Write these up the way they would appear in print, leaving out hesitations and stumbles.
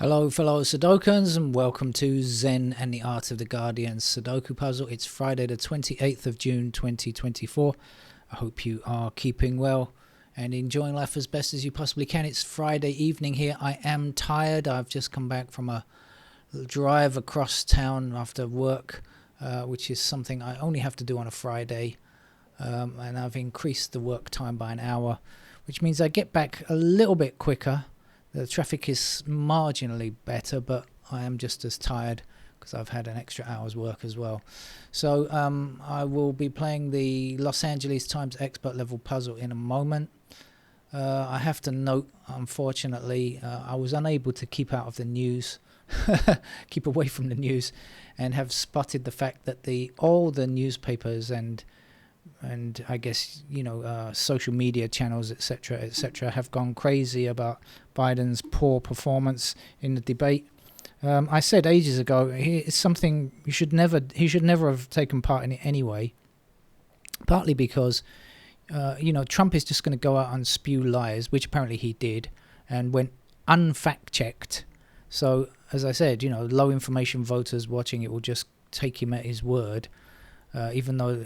Hello fellow Sudokans and welcome to Zen and the Art of the Guardian Sudoku puzzle. It's Friday the 28th of June 2024. I hope you are keeping well and enjoying life as best as you possibly can. It's Friday evening here. I am tired. I've just come back from a drive across town after work, which is something I only have to do on a Friday. And I've increased the work time by an hour, which means I get back a little bit quicker. The traffic is marginally better, but I am just as tired because I've had an extra hour's work as well. So I will be playing the Los Angeles Times expert level puzzle in a moment. I have to note, unfortunately, I was unable to keep out of the news, keep away from the news, and have spotted the fact that all the newspapers and I guess, social media channels, etc., have gone crazy about Biden's poor performance in the debate. I said ages ago, it's something he should never have taken part in it anyway. Partly because, Trump is just going to go out and spew lies, which apparently he did, and went unfact checked. So, as I said, low information voters watching it will just take him at his word. Even though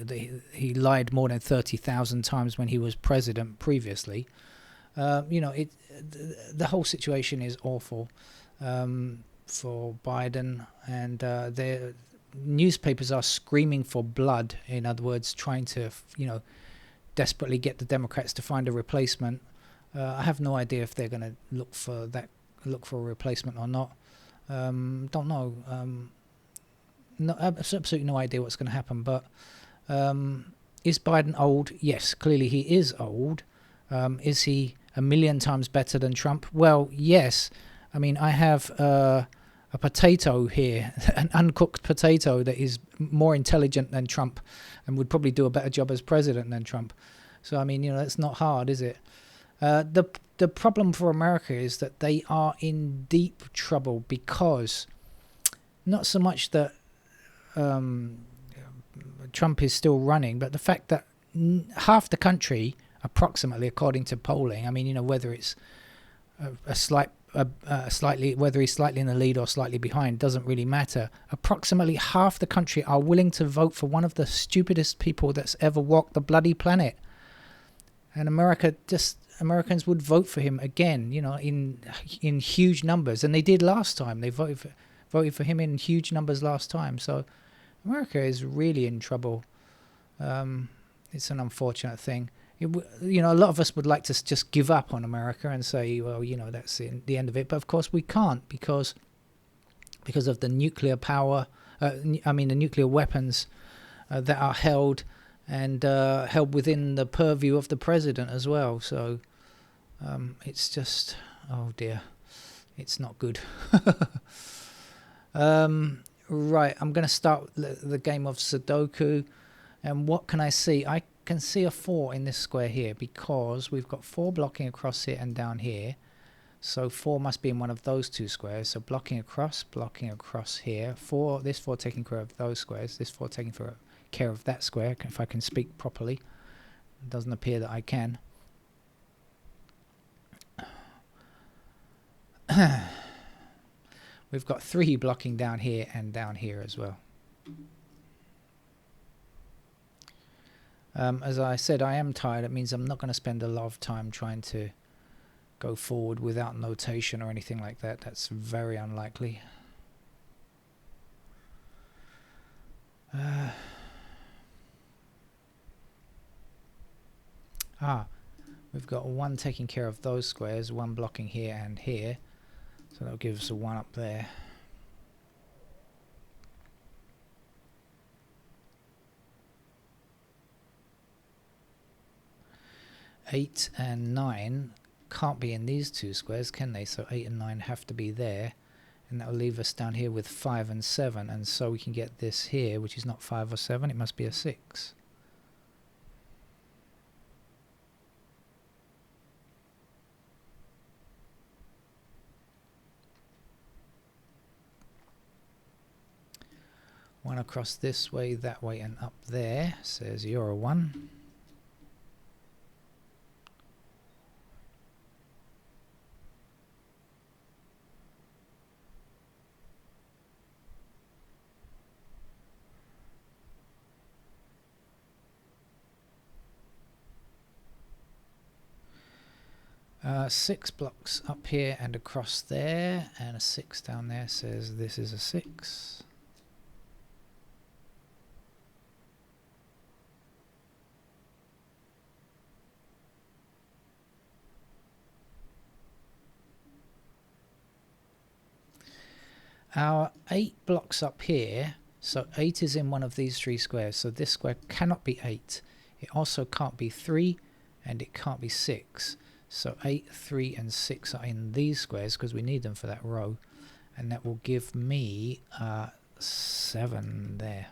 he lied more than 30,000 times when he was president previously. The whole situation is awful for Biden, and the newspapers are screaming for blood. In other words, trying to, desperately get the Democrats to find a replacement. I have no idea if they're going to look for a replacement or not. Don't know. No, absolutely no idea what's going to happen. But is Biden old? Yes, clearly he is old. Is he a million times better than Trump? Well, yes. I mean, I have a potato here, an uncooked potato that is more intelligent than Trump and would probably do a better job as president than Trump. So, I mean, that's not hard, is it? The problem for America is that they are in deep trouble because not so much that Trump is still running, but the fact that half the country, approximately, according to polling, I mean, whether it's whether he's slightly in the lead or slightly behind doesn't really matter. Approximately half the country are willing to vote for one of the stupidest people that's ever walked the bloody planet, and Americans would vote for him again, in huge numbers, and they did last time. They voted for him in huge numbers last time. So America is really in trouble. It's an unfortunate thing. A lot of us would like to just give up on America and say, well, that's the end of it. But of course we can't because of the nuclear power, the nuclear weapons that are held within the purview of the president as well. So it's just, oh dear, it's not good. Right, I'm going to start the game of Sudoku, and what can I see? I can see a 4 in this square here because we've got 4 blocking across here and down here, so 4 must be in one of those two squares. So blocking across here, this 4 taking care of those squares, this 4 taking care of that square, if I can speak properly. It doesn't appear that I can. We've got 3 blocking down here and down here as well. As I said, I am tired. It means I'm not going to spend a lot of time trying to go forward without notation or anything like that. That's very unlikely. We've got 1 taking care of those squares, 1 blocking here and here. So that'll give us a 1 up there. Eight and 9 can't be in these two squares, can they? So 8 and 9 have to be there. And that will leave us down here with 5 and 7. And so we can get this here, which is not 5 or 7. It must be a 6. One across this way, that way, and up there says you're a 1. 6 blocks up here and across there, and a 6 down there says this is a 6. Our 8 blocks up here, so 8 is in one of these 3 squares, so this square cannot be 8. It also can't be 3, and it can't be 6. So 8, 3 and 6 are in these squares because we need them for that row, and that will give me 7 there.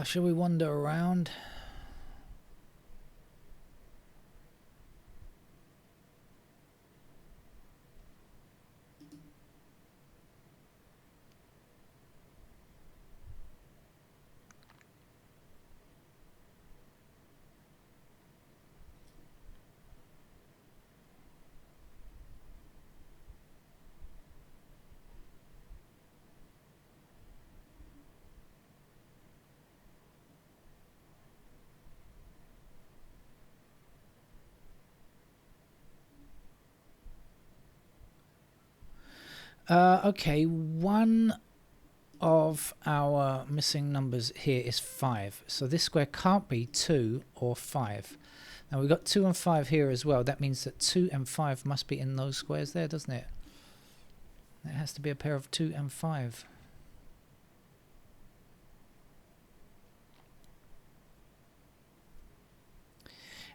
Shall we wander around? Okay, one of our missing numbers here is 5. So this square can't be 2 or 5. Now we've got 2 and 5 here as well. That means that 2 and 5 must be in those squares there, doesn't it? It has to be a pair of 2 and 5.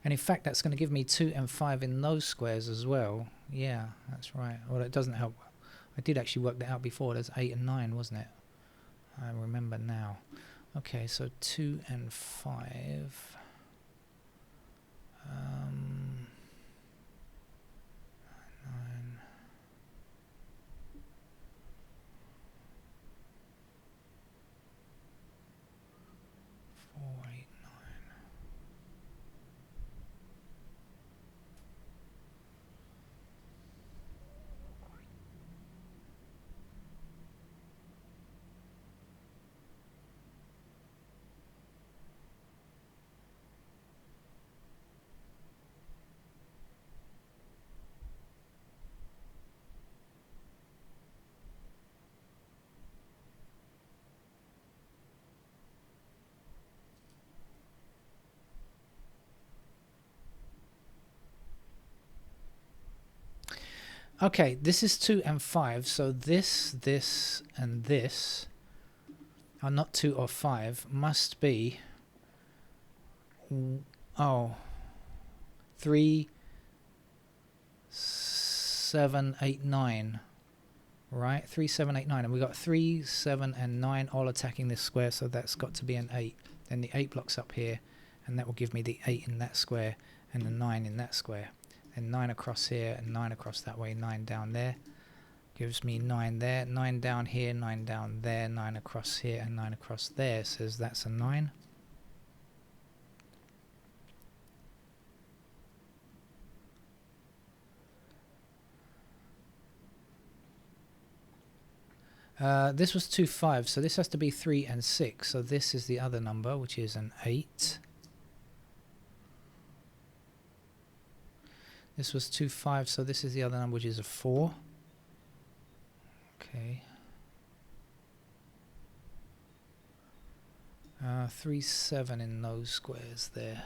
And in fact, that's going to give me 2 and 5 in those squares as well. Yeah, that's right. Well, it doesn't help. I did actually work that out before. There's 8 and 9, wasn't it? I remember now. Okay, so 2 and 5. 9. 4, 8, 9. Okay, this is 2 and 5, so this, and this are not 2 or 5, must be 3, 7, 8, 9. Right, 3, 7, 8, 9, and we got 3, 7 and 9 all attacking this square, so that's got to be an 8. Then the 8 blocks up here, and that will give me the 8 in that square and the 9 in that square. And 9 across here and 9 across that way, 9 down there. Gives me 9 there, 9 down here, 9 down there, 9 across here and 9 across there, says that's a 9. This was 2, 5, so this has to be 3 and 6, so this is the other number, which is an 8. This was 2, 5, so this is the other number, which is a 4. Okay. 3, 7 in those squares there.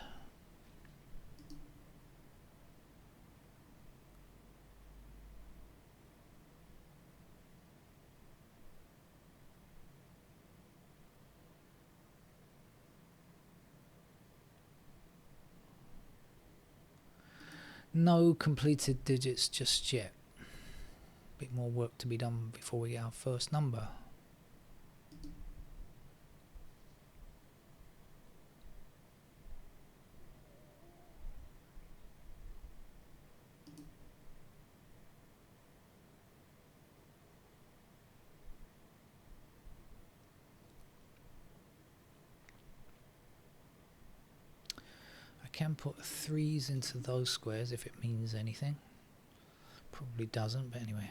No completed digits just yet. Bit more work to be done before we get our first number. I can put 3s into those squares if it means anything. Probably doesn't, but anyway.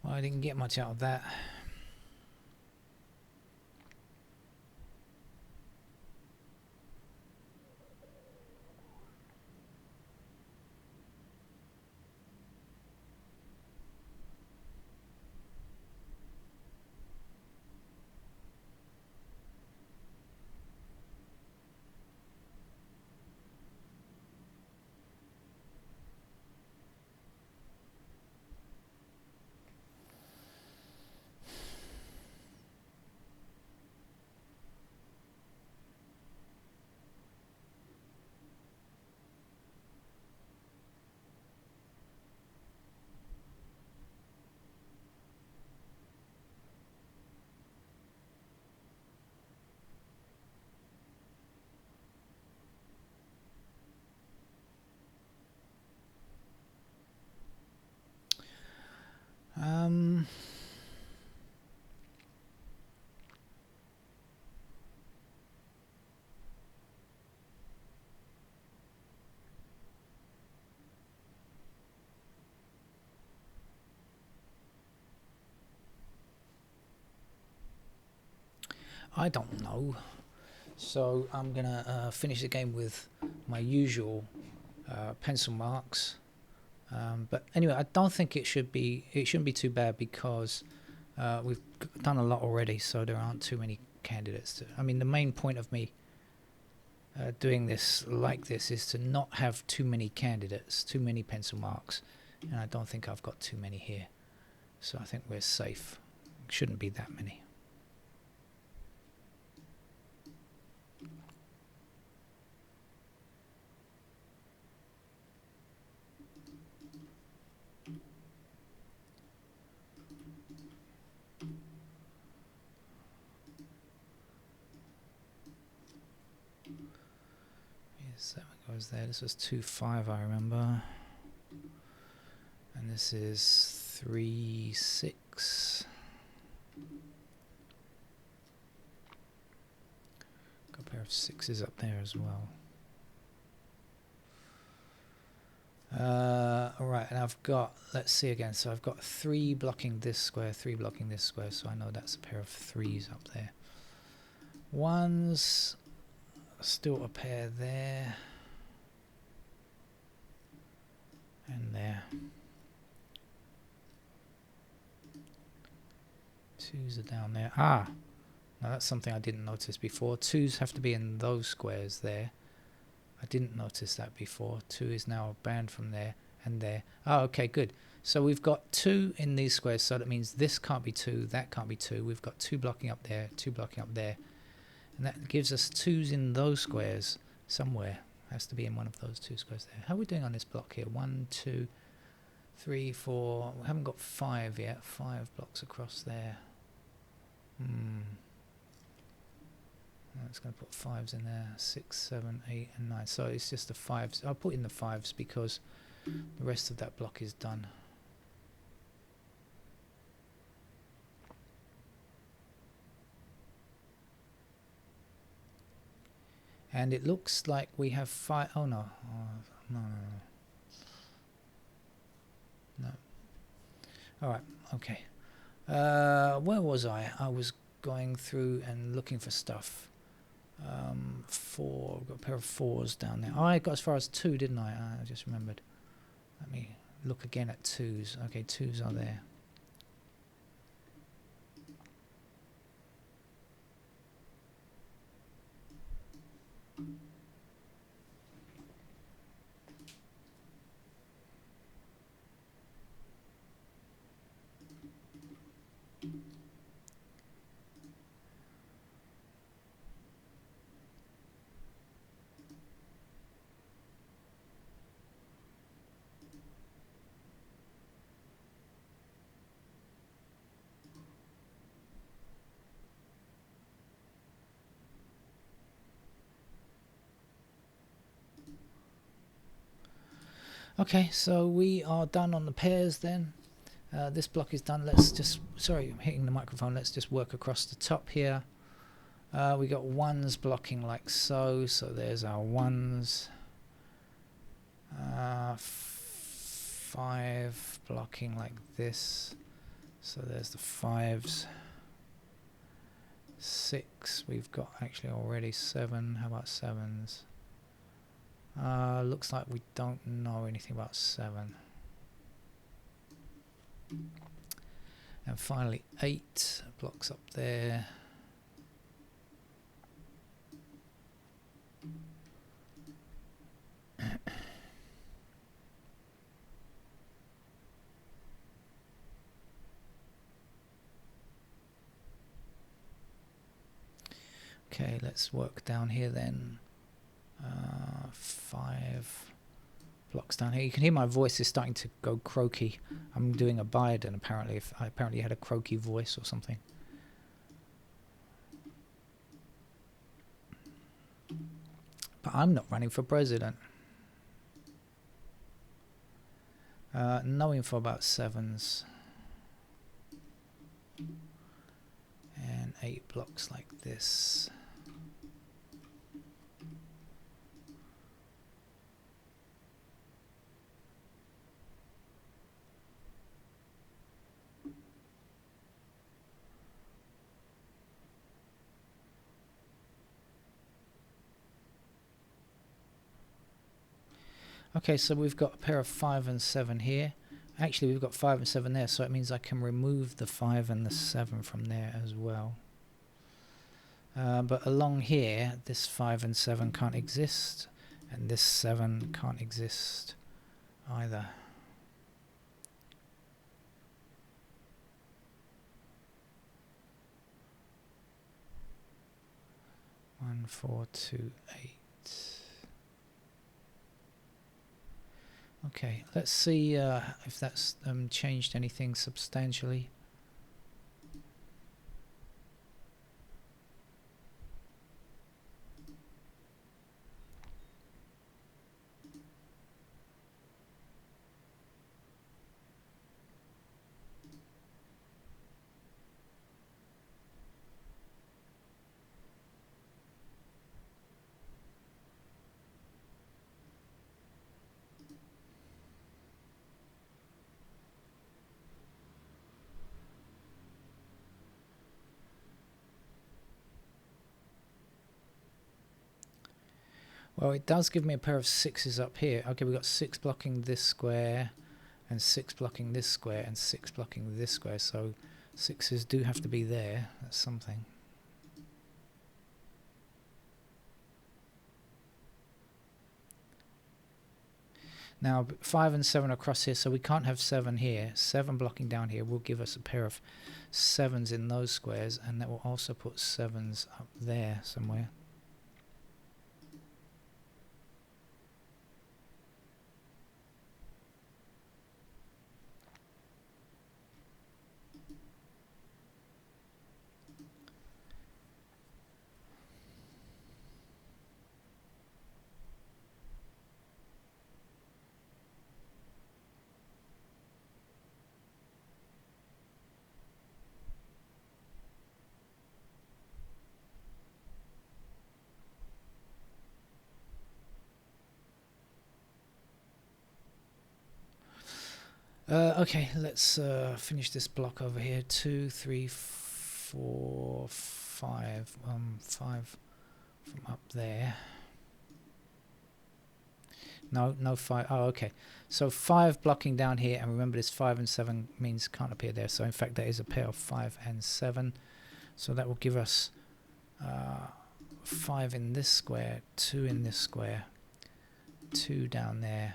Well, I didn't get much out of that. I don't know. So I'm gonna finish the game with my usual pencil marks. But anyway, I don't think it shouldn't be too bad because we've done a lot already, so there aren't too many candidates. I mean, the main point of me doing this like this is to not have too many candidates, too many pencil marks, and I don't think I've got too many here. So I think we're safe. Shouldn't be that many. Seven goes there. This was 2-5, I remember. And this is 3-6. Got a pair of 6s up there as well. Alright, and I've got, let's see again, so I've got 3 blocking this square, 3 blocking this square, so I know that's a pair of 3s up there. 1s, still a pair there. And there. 2s are down there. Ah! Now that's something I didn't notice before. 2s have to be in those squares there. I didn't notice that before. 2 is now banned from there and there. Oh, okay, good. So we've got 2 in these squares, so that means this can't be 2, that can't be 2. We've got 2 blocking up there, 2 blocking up there. And that gives us 2s in those squares somewhere. Has to be in one of those 2 squares there. How are we doing on this block here? 1, 2, 3, 4. We haven't got 5 yet. 5 blocks across there. It's going to put 5s in there. 6, 7, 8 and 9. So it's just the 5s. I'll put in the 5s because the rest of that block is done. And it looks like we have 5. Oh no. No. Alright, okay. Where was I? I was going through and looking for stuff. 4, I've got a pair of 4s down there. Oh, I got as far as 2, didn't I? I just remembered. Let me look again at 2s. Okay, 2s are there. Okay, so we are done on the pairs then. This block is done. Let's just, sorry, I'm hitting the microphone. Let's just work across the top here. We got 1s blocking like so. So there's our 1s. 5 blocking like this. So there's the 5s. 6, we've got actually already 7. How about 7s? Looks like we don't know anything about 7. And finally 8 blocks up there. Okay, let's work down here then. 5 blocks down here. You can hear my voice is starting to go croaky. I'm doing a Biden apparently. If I apparently had a croaky voice or something. But I'm not running for president. No info about 7s. And 8 blocks like this. Okay, so we've got a pair of 5 and 7 here. Actually, we've got 5 and 7 there, so it means I can remove the 5 and the 7 from there as well. But along here, this 5 and 7 can't exist, and this 7 can't exist either. One, 4, 2, 8. Okay, let's see if that's changed anything substantially. Well, it does give me a pair of 6s up here. Okay, we've got 6 blocking this square, and 6 blocking this square, and 6 blocking this square. So 6s do have to be there. That's something. Now 5 and 7 across here, so we can't have 7 here. 7 blocking down here will give us a pair of 7s in those squares, and that will also put 7s up there somewhere. Okay, let's finish this block over here. 2, 3, 4, 5. 5 from up there. No 5. Oh, okay. So 5 blocking down here, and remember this 5 and 7 means can't appear there. So in fact, that is a pair of 5 and 7. So that will give us 5 in this square, 2 in this square, 2 down there,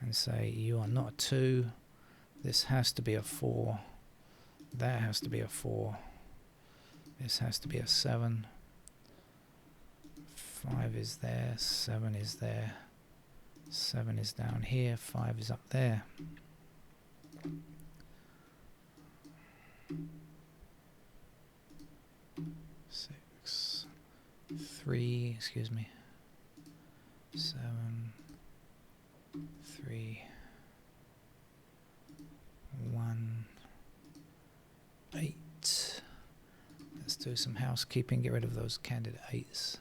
and say you are not a 2. This has to be a 4. That has to be a 4. This has to be a 7. 5 is there, 7 is there, 7 is down here, 5 is up there. Six, 3, excuse me. 7, 3, 1, 8. Let's do some housekeeping, get rid of those candidate 8s.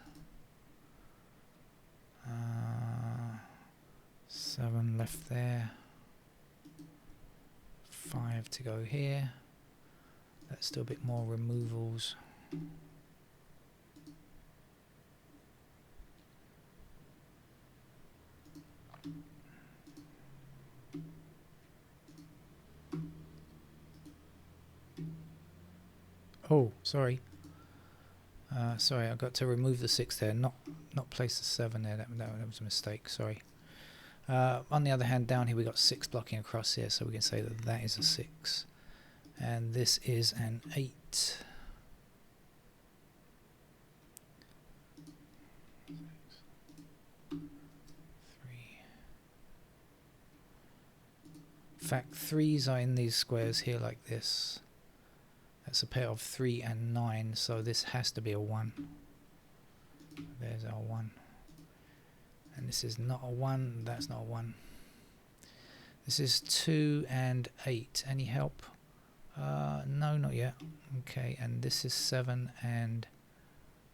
7 left there. 5 to go here. Let's do a bit more removals. Oh, sorry. Sorry, I got to remove the 6 there, not place the 7 there. That was a mistake. Sorry. On the other hand, down here we got 6 blocking across here, so we can say that that is a 6, and this is an 8. 3. In fact, 3s are in these squares here like this. That's a pair of 3 and 9, so this has to be a 1. There's our 1. And this is not a 1, that's not a 1. This is 2 and 8. Any help? No, not yet. Okay, and this is 7 and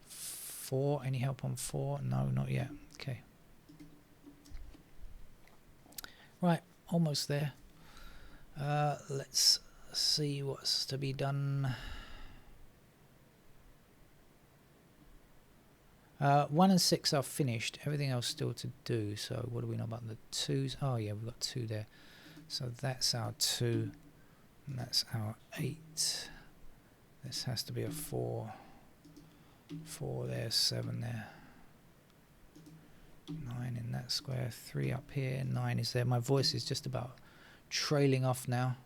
4. Any help on 4? No, not yet. Okay. Right, almost there. Let's see what's to be done. 1 and 6 are finished. Everything else still to do. So what do we know about the 2s? Oh yeah, we've got 2 there. So that's our 2. And that's our 8. This has to be a 4. 4 there, 7 there. 9 in that square. 3 up here. 9 is there. My voice is just about trailing off now.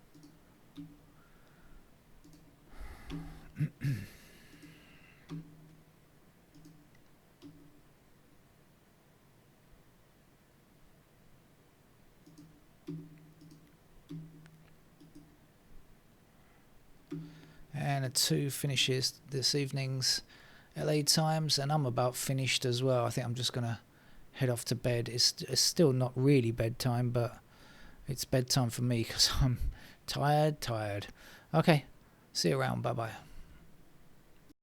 And a 2 finishes this evening's LA Times, and I'm about finished as well. I think I'm just gonna head off to bed. It's still not really bedtime, but it's bedtime for me because I'm tired. Okay, see you around. Bye bye.